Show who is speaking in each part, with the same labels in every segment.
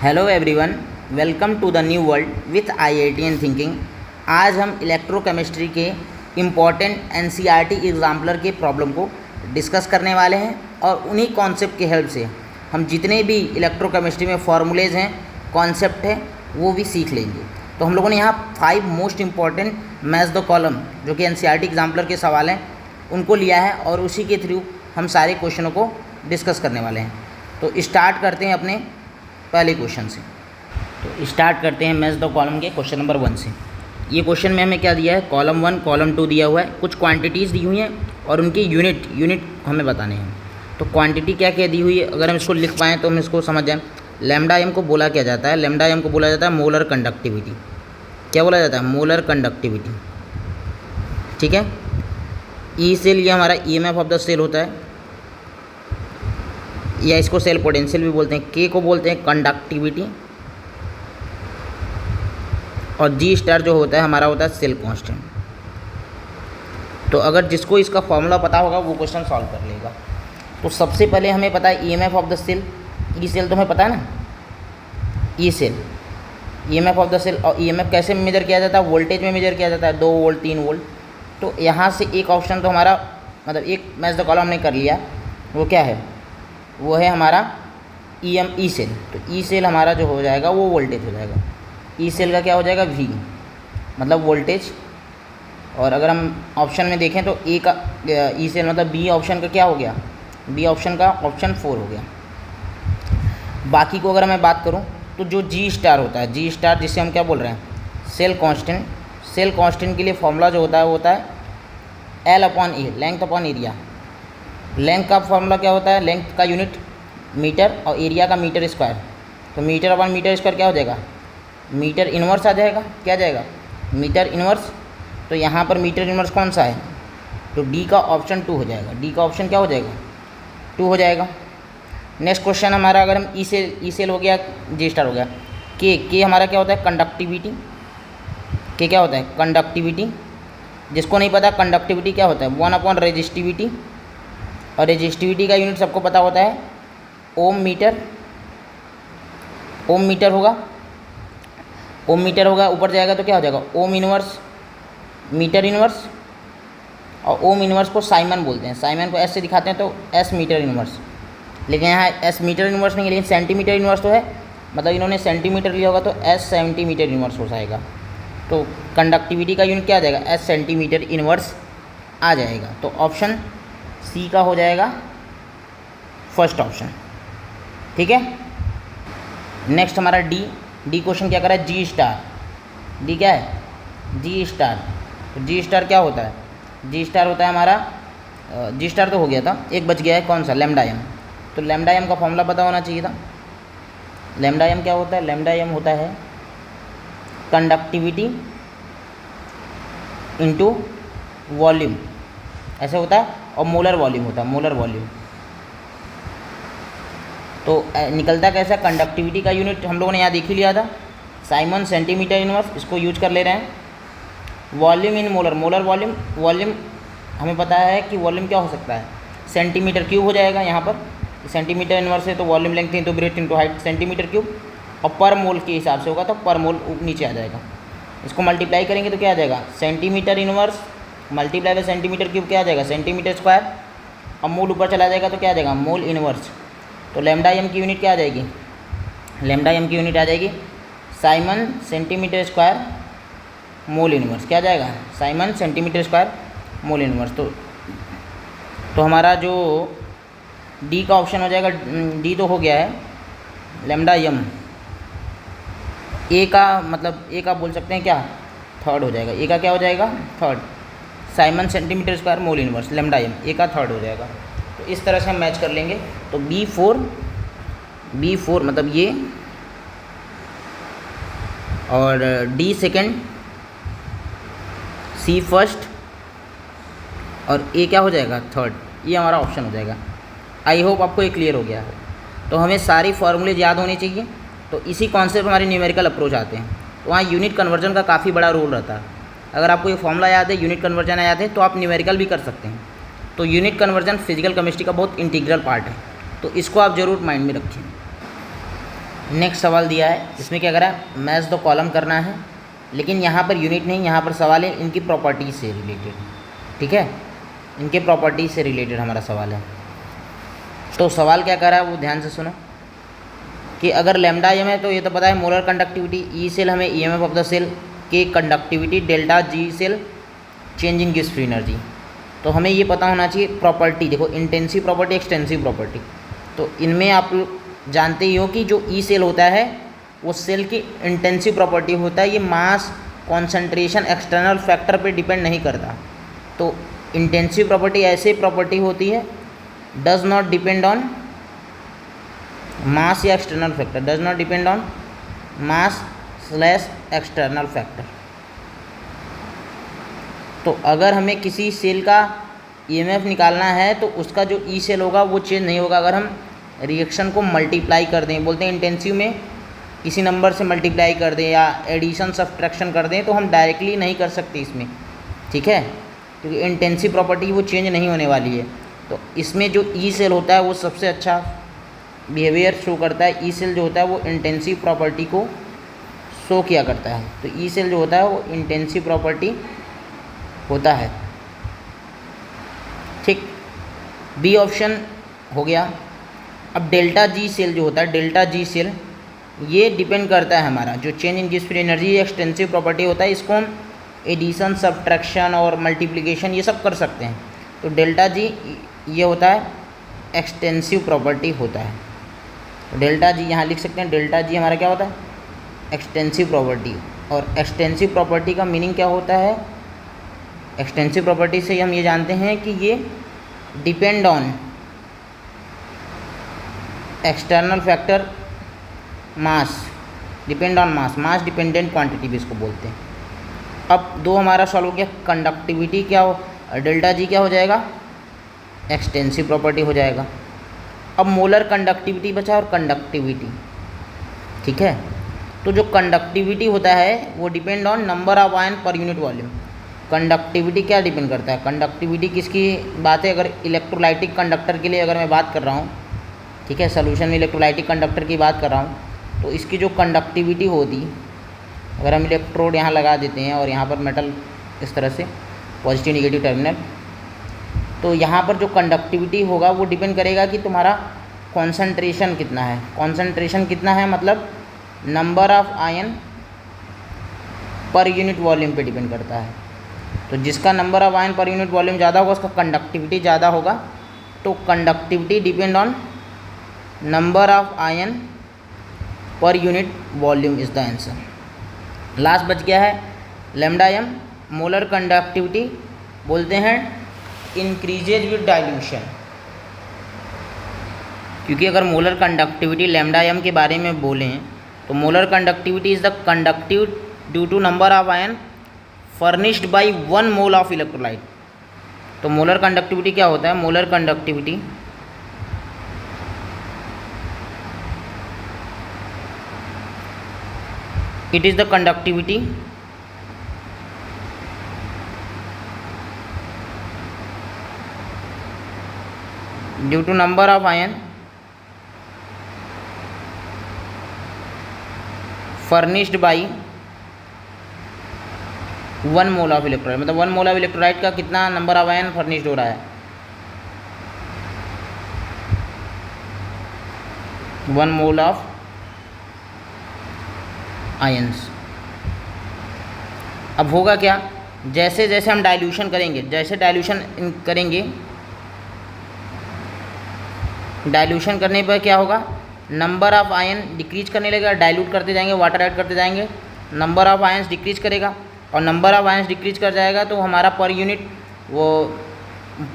Speaker 1: Hello everyone, welcome to the new world with IITian thinking. आज हम electrochemistry के important NCERT exemplar के problem को डिस्कस करने वाले हैं और उन्हीं कॉन्सेप्ट की हेल्प से हम जितने भी इलेक्ट्रोकेमिस्ट्री में फार्मूलेज हैं, कॉन्सेप्ट हैं, वो भी सीख लेंगे। तो हम लोगों ने यहाँ 5 most important math the column जो कि NCERT एग्जाम्पलर के सवाल हैं उनको लिया है और उसी के थ्रू हम सारे क्वेश्चनों को डिस्कस करने वाले हैं। तो स्टार्ट करते हैं अपने पहले क्वेश्चन से। तो स्टार्ट करते हैं मैथ द कॉलम के क्वेश्चन नंबर 1 से। ये क्वेश्चन में हमें क्या दिया है, कॉलम 1 कॉलम 2 दिया हुआ है, कुछ क्वांटिटीज़ दी हुई हैं और उनकी यूनिट हमें बताने हैं। तो क्वांटिटी क्या क्या दी हुई है, अगर हम इसको लिख पाएँ तो हम इसको समझ जाएँ। लैम्डा एम को बोला क्या जाता है, लैम्डा एम को बोला जाता है मोलर कंडक्टिविटी। क्या बोला जाता है, मोलर कंडक्टिविटी। ठीक है। ई सेल ये हमारा EMF ऑफ द सेल होता है, या इसको सेल पोटेंशियल भी बोलते हैं। के को बोलते हैं कंडक्टिविटी और जी स्टार जो होता है हमारा होता है सेल कांस्टेंट। तो अगर जिसको इसका फॉर्मूला पता होगा वो क्वेश्चन सॉल्व कर लेगा। तो सबसे पहले हमें पता है EMF of the cell. E cell तो हमें पता है ना, E cell EMF of the cell. और EMF कैसे मेजर किया जाता है, वोल्टेज में मेजर किया जाता है, 2 वोल्ट 3 वोल्ट। तो यहाँ से एक ऑप्शन तो हमारा मतलब एक मैच द कॉलम हमने कर लिया, वो क्या है, वो है हमारा ई सेल। तो ई सेल हमारा जो हो जाएगा वो वोल्टेज हो जाएगा। ई सेल का क्या हो जाएगा, V मतलब वोल्टेज। और अगर हम ऑप्शन में देखें तो ए का ई सेल मतलब बी ऑप्शन का क्या हो गया, बी ऑप्शन का ऑप्शन 4 हो गया। बाकी को अगर मैं बात करूं तो जो जी स्टार होता है, जी स्टार जिसे हम क्या बोल रहे हैं, सेल कांस्टेंट। सेल कांस्टेंट के लिए फॉर्मूला जो होता है वो होता है L/A, length upon area. Length का फॉर्मूला क्या होता है, लेंथ का यूनिट मीटर और एरिया का मीटर स्क्वायर। तो मीटर अपॉन मीटर स्क्वायर क्या हो जाएगा, मीटर इन्वर्स आ जाएगा। क्या जाएगा, मीटर इन्वर्स। तो यहाँ पर मीटर इन्वर्स कौन सा है, तो डी का ऑप्शन 2 हो जाएगा। डी का ऑप्शन क्या हो जाएगा, 2 हो जाएगा। नेक्स्ट क्वेश्चन हमारा, अगर हम ई सेल हो गया, जी स्टार हो गया। के हमारा क्या होता है, कंडक्टिविटी। के क्या होता है, कंडक्टिविटी। जिसको नहीं पता कंडक्टिविटी क्या होता है, 1 रेजिस्टिविटी। और रेजिस्टिविटी का यूनिट सबको पता होता है ओम मीटर। ओम मीटर होगा, ओम मीटर होगा, ऊपर जाएगा तो क्या हो जाएगा, ओम इनवर्स, मीटर इनवर्स। और ओम इनवर्स को साइमन बोलते हैं, साइमन को एस से दिखाते हैं तो एस मीटर इनवर्स। लेकिन यहाँ एस मीटर इनवर्स नहीं है, लेकिन सेंटीमीटर इनवर्स तो है। मतलब इन्होंने सेंटीमीटर लिया होगा तो एस सेंटीमीटर इनवर्स हो जाएगा। तो कंडक्टिविटी का यूनिट क्या आ जाएगा, एस सेंटीमीटर इनवर्स आ जाएगा। तो ऑप्शन सी का हो जाएगा फर्स्ट ऑप्शन। ठीक है। नेक्स्ट हमारा डी क्वेश्चन क्या कर रहा है, जी स्टार। डी क्या है, जी स्टार। तो जी स्टार क्या होता है, जी स्टार होता है हमारा, जी स्टार तो हो गया था, एक बच गया है कौन सा, लैम्डा एम। तो लैम्डा एम का फॉर्मूला पता होना चाहिए था। लैम्डा एम क्या होता है, लैम्डा एम होता है कंडक्टिविटी इनटू वॉल्यूम, ऐसे होता है। और मोलर वॉल्यूम होता है, मोलर वॉल्यूम। तो निकलता कैसा, कंडक्टिविटी का यूनिट हम लोगों ने यहाँ देख ही लिया था, साइमन सेंटीमीटर इनवर्स, इसको यूज कर ले रहे हैं। वॉल्यूम इन मोलर, मोलर वॉल्यूम, वॉल्यूम हमें पता है कि वॉल्यूम क्या हो सकता है, सेंटीमीटर क्यूब हो जाएगा। यहाँ पर सेंटीमीटर इनवर्स है तो volume length into breadth into height centimetre cube. और पर मोल के हिसाब से होगा तो पर मोल नीचे आ जाएगा। इसको मल्टीप्लाई करेंगे तो क्या आ जाएगा, centimetre inverse multiply by centimetre cube क्या आ जाएगा, सेंटीमीटर स्क्वायर। और मोल ऊपर चला जाएगा तो क्या आ जाएगा, मोल इनवर्स। तो लैम्डा एम की यूनिट क्या आ जाएगी, लैम्डा एम की यूनिट आ जाएगी Simon centimetre square mole inverse. क्या आ जाएगा, Simon centimetre square mole inverse. तो हमारा जो डी का ऑप्शन हो जाएगा, डी तो हो गया है, लैम्डा एम। ए का मतलब ए का बोल सकते हैं क्या, थर्ड हो जाएगा। ए का क्या हो जाएगा, third, siemens centimetre square mole inverse, lambda M, A का थर्ड हो जाएगा। तो इस तरह से हम मैच कर लेंगे। तो B4 मतलब ये, और डी सेकेंड, सी फर्स्ट और ए क्या हो जाएगा, थर्ड। ये हमारा ऑप्शन हो जाएगा। आई होप आपको ये क्लियर हो गया है। तो हमें सारी फार्मूलेज याद होनी चाहिए। तो इसी कॉन्सेप्ट हमारे न्यूमेरिकल अप्रोच आते हैं। तो वहाँ यूनिट कन्वर्जन का काफ़ी बड़ा रोल रहता है। अगर आपको ये फॉर्मूला याद है, यूनिट कन्वर्जन याद है, तो आप न्यूमेरिकल भी कर सकते हैं। तो यूनिट कन्वर्जन फिजिकल केमिस्ट्री का बहुत इंटीग्रल पार्ट है। तो इसको आप ज़रूर माइंड में रखें। नेक्स्ट सवाल दिया है, इसमें क्या करा है, मैच द कॉलम करना है, लेकिन यहाँ पर यूनिट नहीं, यहाँ पर सवाल है इनकी प्रॉपर्टीज से रिलेटेड। ठीक है, इनके प्रॉपर्टीज से रिलेटेड हमारा सवाल है। तो सवाल क्या कर रहा है वो ध्यान से सुनो कि अगर लैम्डा एम है तो ये तो पता है मोलर कंडक्टिविटी, ई सेल हमें ईएमएफ ऑफ द सेल के conductivity delta G cell change in gives free energy. तो हमें ये पता होना चाहिए प्रॉपर्टी, देखो इंटेंसिव प्रॉपर्टी, एक्सटेंसिव प्रॉपर्टी। तो इनमें आप जानते ही हो कि जो ई सेल होता है वो सेल की इंटेंसिव प्रॉपर्टी होता है, ये मास कॉन्सेंट्रेशन एक्सटर्नल फैक्टर पे डिपेंड नहीं करता। तो इंटेंसिव प्रॉपर्टी ऐसे प्रॉपर्टी होती है does not depend on mass या external factor, does not depend on mass slash external factor. तो अगर हमें किसी सेल का ईएमएफ निकालना है तो उसका जो ई सेल होगा वो चेंज नहीं होगा अगर हम रिएक्शन को मल्टीप्लाई कर दें, बोलते हैं इंटेंसिव में किसी नंबर से मल्टीप्लाई कर दें या एडिशन सब्ट्रैक्शन कर दें, तो हम डायरेक्टली नहीं कर सकते इसमें। ठीक है, क्योंकि इंटेंसिव प्रॉपर्टी वो चेंज नहीं होने वाली है। तो इसमें जो ई सेल होता है वो सबसे अच्छा बिहेवियर शो करता है। ई सेल जो होता है वो इंटेंसिव प्रॉपर्टी को शो किया करता है। तो ई सेल जो होता है वो इंटेंसिव प्रॉपर्टी होता है। ठीक, बी ऑप्शन हो गया। अब डेल्टा जी सेल जो होता है, डेल्टा जी सेल ये डिपेंड करता है हमारा जो change in gives free energy extensive property होता है, इसको हम एडिशन सब्ट्रैक्शन और मल्टीप्लिकेशन ये सब कर सकते हैं। तो डेल्टा जी ये होता है एक्सटेंसिव प्रॉपर्टी होता है। तो डेल्टा जी यहाँ लिख सकते हैं, डेल्टा जी हमारा क्या होता है, एक्सटेंसिव प्रॉपर्टी। और एक्सटेंसिव प्रॉपर्टी का मीनिंग क्या होता है, एक्सटेंसिव प्रॉपर्टी से हम ये जानते हैं कि ये depend on external factor mass, depend on mass, mass dependent quantity भी इसको बोलते हैं। अब दो हमारा सॉल्व हो गया, कंडक्टिविटी क्या हो, डेल्टा जी क्या हो जाएगा, एक्सटेंसिव प्रॉपर्टी हो जाएगा। अब मोलर कंडक्टिविटी बचा और कंडक्टिविटी। ठीक है, तो जो कंडक्टिविटी होता है वो depend on number of ion per unit volume. Conductivity क्या डिपेंड करता है, कंडक्टिविटी किसकी बात है, अगर इलेक्ट्रोलाइटिक कंडक्टर के लिए अगर मैं बात कर रहा हूँ, ठीक है, सोल्यूशन में इलेक्ट्रोलाइटिक कंडक्टर की बात कर रहा हूँ, तो इसकी जो कंडक्टिविटी होती, अगर हम इलेक्ट्रोड यहाँ लगा देते हैं और यहाँ पर मेटल इस तरह से पॉजिटिव निगेटिव टर्मिनल, तो यहाँ पर जो कंडक्टिविटी होगा वो डिपेंड करेगा कि तुम्हारा कॉन्सेंट्रेशन कितना है। कॉन्सेंट्रेशन कितना है मतलब number of ion per unit volume पे डिपेंड करता है। तो जिसका number of ion per unit volume ज़्यादा होगा उसका कंडक्टिविटी ज़्यादा होगा। तो conductivity depend on number of ion per unit volume is the answer. Last बच गया है लैम्डा एम। मोलर कंडक्टिविटी बोलते हैं इंक्रीजेज विद डाइल्यूशन, क्योंकि अगर मोलर कंडक्टिविटी लैम्डा एम के बारे में बोलें तो molar conductivity is the conductive due to number of ion furnished by 1 mole of electrolyte. तो मोलर कंडक्टिविटी क्या होता है, molar conductivity it is the conductivity due to number of ion furnished by 1 mole of electrolyte. मतलब 1 mole of electrolyte का कितना number of ion furnished हो रहा है, 1 मोल ऑफ आयंस। अब होगा क्या, जैसे जैसे हम डाइल्यूशन करेंगे, जैसे डाइल्यूशन करेंगे, डाइल्यूशन करने पर क्या होगा, नंबर ऑफ आयन डिक्रीज करने लगेगा। डाइल्यूट करते जाएंगे, वाटर ऐड करते जाएंगे, नंबर ऑफ आयंस डिक्रीज करेगा। और नंबर ऑफ आयंस डिक्रीज कर जाएगा तो हमारा पर यूनिट वो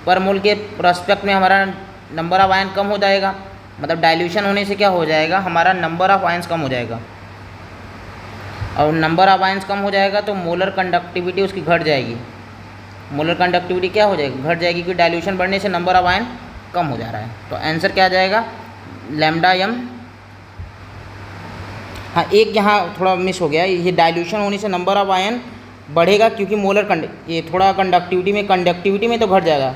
Speaker 1: पर मोल के रेस्पेक्ट में हमारा नंबर ऑफ आयन कम हो जाएगा। मतलब डाइल्यूशन होने से क्या हो जाएगा, हमारा नंबर ऑफ आयंस कम हो जाएगा। और नंबर ऑफ आयंस कम हो जाएगा तो मोलर कंडक्टिविटी उसकी घट जाएगी। मोलर कंडक्टिविटी क्या हो जाएगी, घट जाएगी, क्योंकि डाइल्यूशन बढ़ने से नंबर ऑफ आयन कम हो जा रहा है। तो आंसर क्या आ जाएगा, लैम्डा एम। हाँ, एक यहाँ थोड़ा मिस हो गया, ये डाइल्यूशन होने से नंबर ऑफ आयन बढ़ेगा, क्योंकि मोलर ये थोड़ा कंडक्टिविटी में तो घट जाएगा,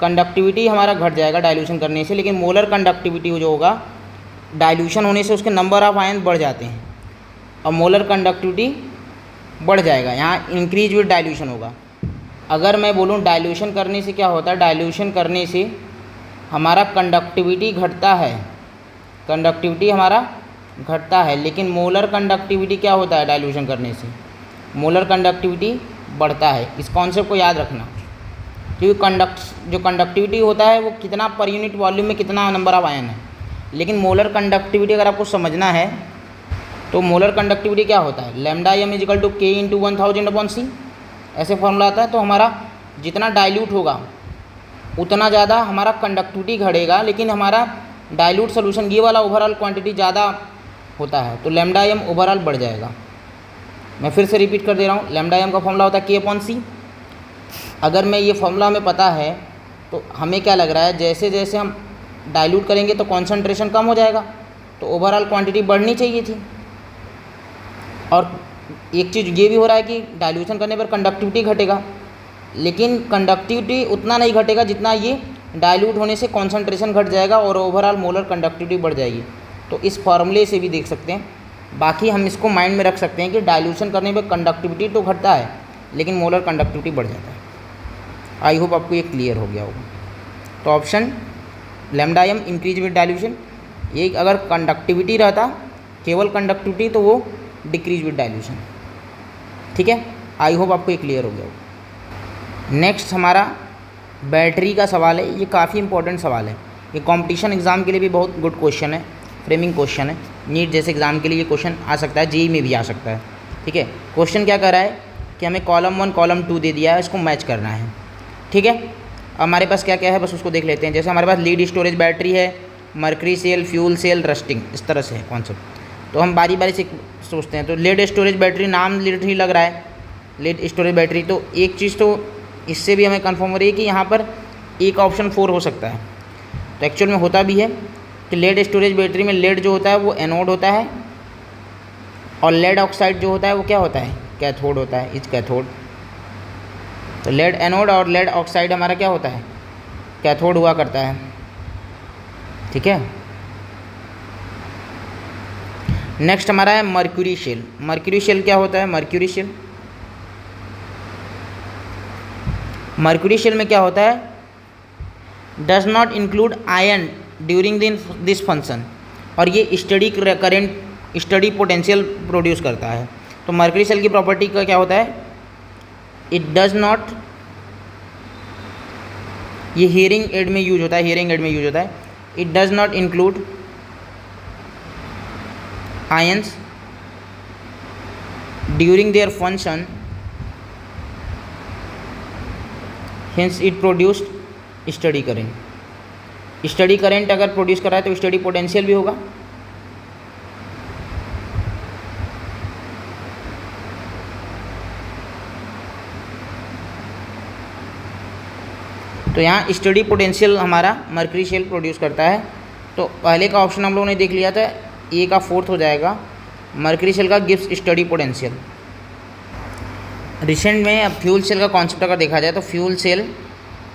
Speaker 1: कंडक्टिविटी हमारा घट जाएगा डाइल्यूशन करने से, लेकिन मोलर कंडक्टिविटी जो होगा डाइल्यूशन होने से उसके नंबर ऑफ आयन बढ़ जाते हैं और मोलर कंडक्टिविटी बढ़ जाएगा। यहाँ इंक्रीज विद डाइल्यूशन होगा। अगर मैं बोलूँ डाइल्यूशन करने से क्या होता है, डाइल्यूशन करने से हमारा कंडक्टिविटी घटता है, कंडक्टिविटी हमारा घटता है, लेकिन मोलर कंडक्टिविटी क्या होता है डाइल्यूशन करने से, मोलर कंडक्टिविटी बढ़ता है। इस कॉन्सेप्ट को याद रखना, क्योंकि जो कंडक्टिविटी होता है वो कितना पर यूनिट वॉल्यूम में कितना नंबर ऑफ आयन है, लेकिन मोलर कंडक्टिविटी अगर आपको समझना है तो मोलर कंडक्टिविटी क्या होता है, लैम्डा एम इजिकल टू के इंटू 1000 अपॉन सी, ऐसे फॉर्मूला आता है। तो हमारा जितना डाइल्यूट होगा उतना ज़्यादा हमारा कंडक्टिविटी घटेगा, लेकिन हमारा डाइल्यूट सोल्यूशन ये वाला ओवरऑल क्वांटिटी ज़्यादा होता है, तो लैम्डा एम ओवरऑल बढ़ जाएगा। मैं फिर से रिपीट कर दे रहा हूँ, लैम्डा एम का फॉर्मूला होता है के अपॉन सी। अगर मैं ये फॉर्मूला हमें पता है तो हमें क्या लग रहा है, जैसे जैसे हम डाइल्यूट करेंगे तो कॉन्सेंट्रेशन कम हो जाएगा, तो ओवरऑल क्वांटिटी बढ़नी चाहिए थी। और एक चीज़ ये भी हो रहा है कि डाइल्यूशन करने पर कंडक्टिविटी घटेगा, लेकिन कंडक्टिविटी उतना नहीं घटेगा जितना ये डाइल्यूट होने से कॉन्सेंट्रेशन घट जाएगा और ओवरऑल मोलर कंडक्टिविटी बढ़ जाएगी। तो इस फॉर्मूले से भी देख सकते हैं। बाकी हम इसको माइंड में रख सकते हैं कि डाइल्यूशन करने पर कंडक्टिविटी तो घटता है लेकिन मोलर कंडक्टिविटी बढ़ जाता है। आई होप आपको ये क्लियर हो गया होगा। तो option lambda M increase with dilution, ये अगर कंडक्टिविटी रहता केवल कंडक्टिविटी तो वो डिक्रीज विद डाइल्यूशन। ठीक है, आई होप आपको ये क्लियर हो गया होगा। नेक्स्ट हमारा बैटरी का सवाल है। ये काफ़ी इंपॉर्टेंट सवाल है, ये कंपटीशन एग्ज़ाम के लिए भी बहुत गुड क्वेश्चन है, फ्रेमिंग क्वेश्चन है। नीट जैसे एग्ज़ाम के लिए ये क्वेश्चन आ सकता है, जेईई में भी आ सकता है। ठीक है, क्वेश्चन क्या कर रहा है कि हमें कॉलम 1 कॉलम 2 दे दिया है, इसको मैच करना है। ठीक है, हमारे पास क्या क्या है बस उसको देख लेते हैं। जैसे हमारे पास लीड स्टोरेज बैटरी है, mercury cell, fuel cell, rusting, इस तरह से है कॉन्सेप्ट। तो हम बारी बारी से सोचते हैं। तो लीड स्टोरेज बैटरी, नाम लीड ही लग रहा है, लीड स्टोरेज बैटरी। तो एक चीज़ तो इससे भी हमें कंफर्म हो रही है कि यहाँ पर एक ऑप्शन 4 हो सकता है। तो एक्चुअल में होता भी है कि लेड स्टोरेज बैटरी में लेड जो होता है वो एनोड होता है और लेड ऑक्साइड जो होता है वो क्या होता है, कैथोड होता है, इज कैथोड। तो लेड एनोड और लेड ऑक्साइड हमारा क्या होता है, कैथोड हुआ करता है। ठीक है, नेक्स्ट हमारा है मर्क्यूरी शेल। मर्क्यूरी शेल क्या होता है, मर्क्यूरी शेल, मर्क्यूरी शेल में क्या होता है, does not include ion during this function, और ये study current, study potential produce करता है। तो मर्क्यूरी शेल की प्रॉपर्टी का क्या होता है, इट डज नॉट, ये हियरिंग एड में यूज होता है, हियरिंग एड में यूज होता है। It does not include ions during their function, hence it produced study current. Study current अगर प्रोड्यूस कर रहा है तो स्टडी पोटेंशियल भी होगा। तो यहाँ स्टडी पोटेंशियल हमारा मर्क्यूरी शेल प्रोड्यूस करता है। तो पहले का ऑप्शन हम लोगों ने देख लिया था, ए का 4th हो जाएगा, मर्क्यूरी शेल का गिव्स स्टडी पोटेंशियल। रिसेंट में अब फ्यूल सेल का कॉन्सेप्ट अगर देखा जाए तो फ्यूल सेल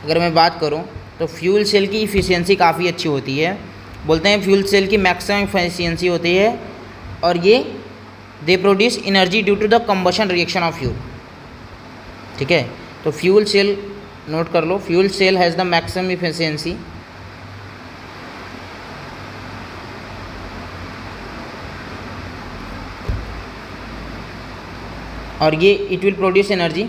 Speaker 1: अगर मैं बात करूं तो फ्यूल सेल की इफ़िशियंसी काफ़ी अच्छी होती है। बोलते हैं फ्यूल सेल की मैक्सिमम इफ़िशियंसी होती है और ये they produce energy due to the combustion reaction of fuel. ठीक है, तो फ्यूल सेल नोट कर लो, fuel cell has the maximum efficiency और ये it will produce energy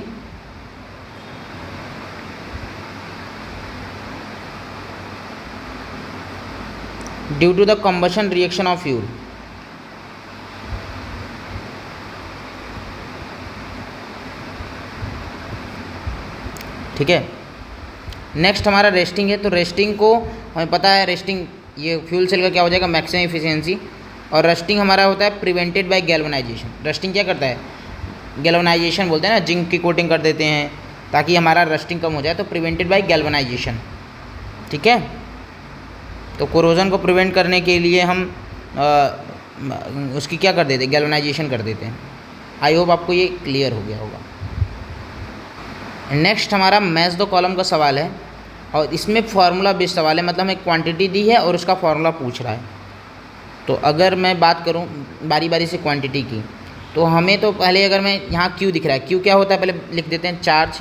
Speaker 1: due to the combustion reaction of fuel. ठीक है, नेक्स्ट हमारा रेस्टिंग है। तो रेस्टिंग को हमें पता है, रेस्टिंग ये फ्यूल सेल का क्या हो जाएगा, मैक्सिमम इफिशियंसी। और रस्टिंग हमारा होता है प्रिवेंटेड बाय गैल्वेनाइजेशन। रस्टिंग क्या करता है, गैल्वेनाइजेशन बोलते हैं ना, जिंक की कोटिंग कर देते हैं ताकि हमारा रस्टिंग कम हो जाए, तो प्रिवेंटेड बाय गैल्वेनाइजेशन। ठीक है, तो कोरोजन को प्रिवेंट करने के लिए हम उसकी क्या कर देते हैं, गैल्वेनाइजेशन कर देते हैं। आई होप आपको ये क्लियर हो गया होगा। नेक्स्ट हमारा मैच द कॉलम का सवाल है और इसमें फार्मूला बेस्ड सवाल है, मतलब हमें क्वांटिटी दी है और उसका फार्मूला पूछ रहा है। तो अगर मैं बात करूं बारी बारी से क्वांटिटी की, तो हमें तो पहले अगर मैं यहाँ Q दिख रहा है, Q क्या होता है पहले लिख देते हैं, चार्ज।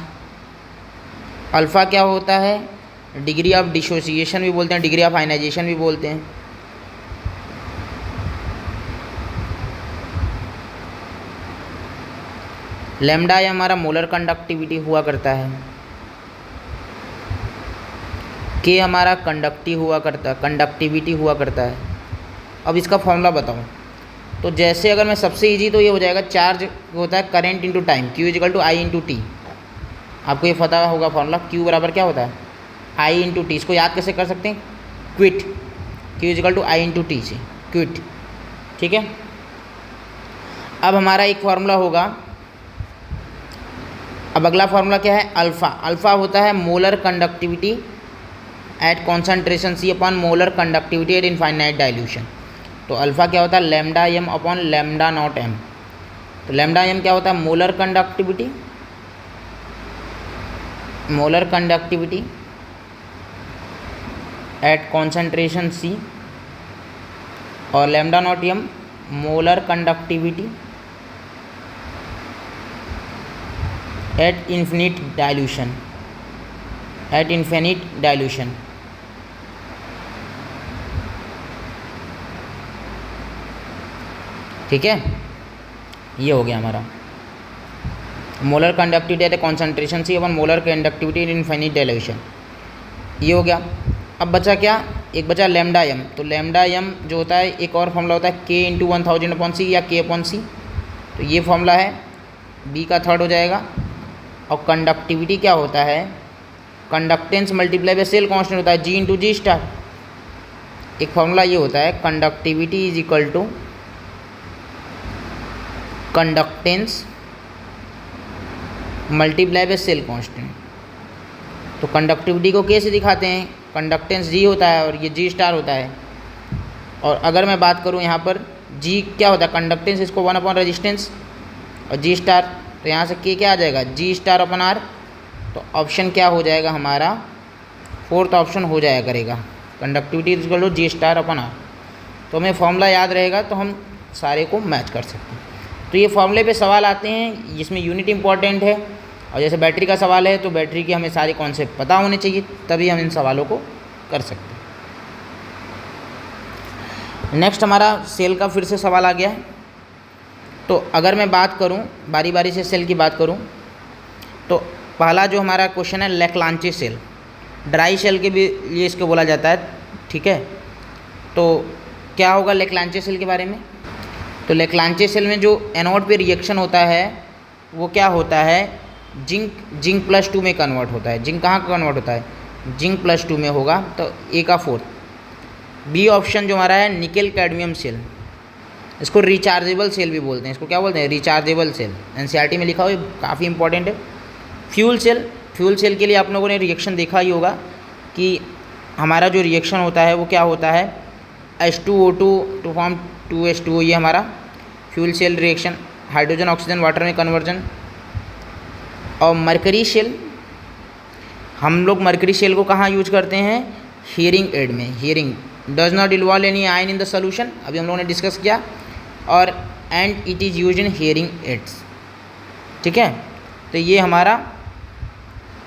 Speaker 1: अल्फ़ा क्या होता है, डिग्री ऑफ डिसोसिएशन भी बोलते हैं, डिग्री ऑफ आयनाइजेशन भी बोलते हैं। लैम्डा ये हमारा मोलर कंडक्टिविटी हुआ करता है। के हमारा कंडक्टिविटी हुआ करता है। अब इसका फॉर्मूला बताऊं, तो जैसे अगर मैं सबसे इजी तो ये हो जाएगा, चार्ज होता है current into time, Q equal to I into T. आपको ये पता होगा फॉर्मूला, Q बराबर क्या होता है, आई इंटू टी। इसको याद कैसे कर सकते हैं, क्विट, Q equal to I into T से क्विट, ठीक है। अब हमारा एक फार्मूला होगा, अब अगला फार्मूला क्या है, अल्फ़ा। अल्फ़ा होता है molar conductivity eight concentration C upon molar conductivity eight infinite dilution. तो अल्फ़ा क्या होता है, lambda m upon lambda naught m। तो लैम्डा m क्या होता है, molar conductivity eight concentration C, और lambda naught m molar conductivity eight infinite dilution. ठीक है, ये हो गया हमारा molar conductivity eight concentration C अपन मोलर कंडक्टिविटी इन इनफाइनाइट डाइल्यूशन, ये हो गया। अब बचा क्या, एक बचा लैम्डा m। तो लैम्डा m जो होता है, एक और फॉर्मूला होता है K इंटू 1000 अपॉन C या K अपॉन C। तो ये फॉर्मूला है, B का थर्ड हो जाएगा। और कंडक्टिविटी क्या होता है, conductance multiply by cell constant होता है, G इंटू जी स्टार। एक फॉर्मूला ये होता है, conductivity is equal to conductance multiply by cell constant. तो कंडक्टिविटी को कैसे दिखाते हैं, कंडक्टेंस G होता है और ये G स्टार होता है। और अगर मैं बात करूँ यहाँ पर G क्या होता है, कंडक्टेंस, इसको 1 अपॉन रेजिस्टेंस, और G स्टार, तो यहाँ से K क्या आ जाएगा, G स्टार अपन R। तो ऑप्शन क्या हो जाएगा हमारा, फोर्थ ऑप्शन हो जाया करेगा, conductivity is equal to G star upon R। तो हमें फॉर्मूला याद रहेगा तो हम सारे को मैच कर सकते हैं। तो ये फॉर्मूले पे सवाल आते हैं, जिसमें यूनिट इंपॉर्टेंट है, और जैसे बैटरी का सवाल है तो बैटरी के हमें सारे कॉन्सेप्ट पता होने चाहिए, तभी हम इन सवालों को कर सकते हैं। नेक्स्ट हमारा सेल का फिर से सवाल आ गया है। तो अगर मैं बात करूं, बारी बारी से सेल की बात करूं, तो पहला जो हमारा क्वेश्चन है लेक्लांचे सेल, ड्राई सेल के भी लिए इसको बोला जाता है, ठीक है। तो क्या होगा लेक्लांचे सेल के बारे में, तो लेक्लांचे सेल में जो एनोड पे रिएक्शन होता है वो क्या होता है, जिंक प्लस 2 में कन्वर्ट होता है। जिंक कहाँ कन्वर्ट होता है, जिंक प्लस 2 में होगा, तो ए का फोर्थ। बी ऑप्शन जो हमारा है निकेल कैडमियम सेल, इसको रिचार्जेबल सेल भी बोलते हैं, इसको क्या बोलते हैं, रिचार्जेबल सेल। एनसीईआरटी में लिखा हुआ है, काफ़ी इंपॉर्टेंट है। फ्यूल सेल के लिए आप लोगों ने रिएक्शन देखा ही होगा कि हमारा जो रिएक्शन होता है वो क्या होता है, H2O2 टू फॉर्म 2H2O, ये हमारा fuel cell reaction, hydrogen oxygen water में कन्वर्जन। और मरकरी सेल, हम लोग मरकरी सेल को कहाँ यूज करते हैं, हीयरिंग एड में। Hearing does not involve any ion in the solution, अभी हम लोगों ने डिस्कस किया, और and it is use in hearing aids, ठीक है। तो ये हमारा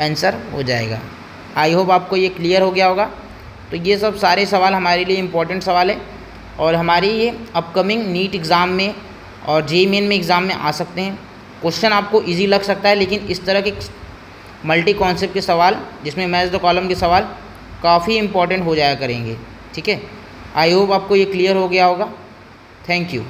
Speaker 1: आंसर हो जाएगा। आई होप आपको ये क्लियर हो गया होगा। तो ये सब सारे सवाल हमारे लिए इम्पोर्टेंट सवाल है, और हमारी ये अपकमिंग नीट एग्ज़ाम में और जेईई मेन में एग्ज़ाम में आ सकते हैं। क्वेश्चन आपको इजी लग सकता है, लेकिन इस तरह के मल्टी कॉन्सेप्ट के सवाल जिसमें मैच द कॉलम के सवाल काफ़ी इंपॉर्टेंट हो जाया करेंगे, ठीक है। आई होप आपको ये क्लियर हो गया होगा। Thank you.